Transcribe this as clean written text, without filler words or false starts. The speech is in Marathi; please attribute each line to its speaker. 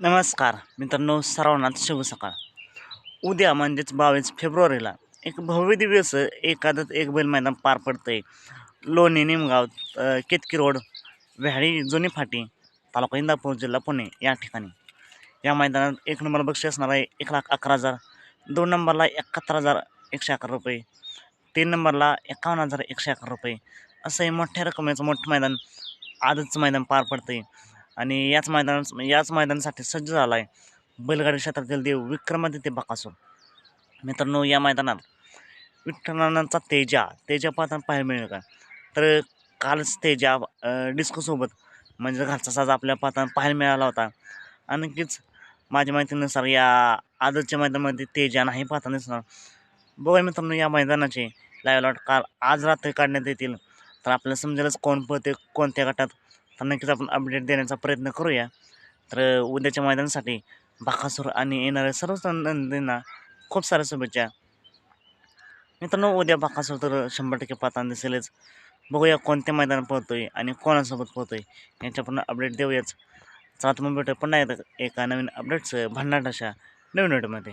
Speaker 1: नमस्कार मित्रांनो, सर्वांनाच शुभ सकाळ. उद्या म्हणजेच 22 फेब्रुवारीला एक भव्य दिव्य असं एकादश एक बैल मैदान पार पडतंय. लोणी निमगाव केतकी रोड, व्याहाळी जुनी फाटी, तालुका इंदापूर, जिल्हा पुणे या ठिकाणी. या मैदानात 1 नंबर बक्षीस असणार आहे 1,11,000, 2 नंबरला 71,111 रुपये, 3 नंबरला 51,111 रुपये असं हे मोठ्या रकमेचं मोठं मैदान आजचं मैदान पार पडतंय. आणि याच मैदानासाठी सज्ज झाला आहे बैलगाडी क्षेत्रातील देव विक्रमादित्य बकासूर. मित्रांनो, या मैदानात विठ्ठलांचा तेजा पाहताना पाहायला मिळेल का? तर कालच तेजा डिस्कोसोबत म्हणजे घरचा साज आपल्या पाहताना पाहायला मिळाला होता. आणखीच माझ्या माहितीनुसार या आजच्या मैदानामध्ये तेजा नाही पाहताना दिसणार. बघूया मित्रांनो, या मैदानाचे लाईव्ह लॉट आज रात्री काढण्यात येतील, तर आपल्याला समजेलच कोण पळते कोणत्या गटात. तर नक्कीच आपण अपडेट देण्याचा प्रयत्न करूया. तर उद्याच्या मैदानासाठी बकासूर आणि येणाऱ्या सर्वच नंदींना खूप साऱ्या शुभेच्छा. मित्रांनो, उद्या बकासूर तर 100% पाहताना दिसेलच. बघूया कोणत्या मैदानात पळतोय आणि कोणासोबत पळतोय याच्यापूर्ण अपडेट देऊयाच. चला, तुम्ही भेटू पुन्हा एका नवीन अपडेट्स भन्नाट अशा नवीन व्हिडिओमध्ये.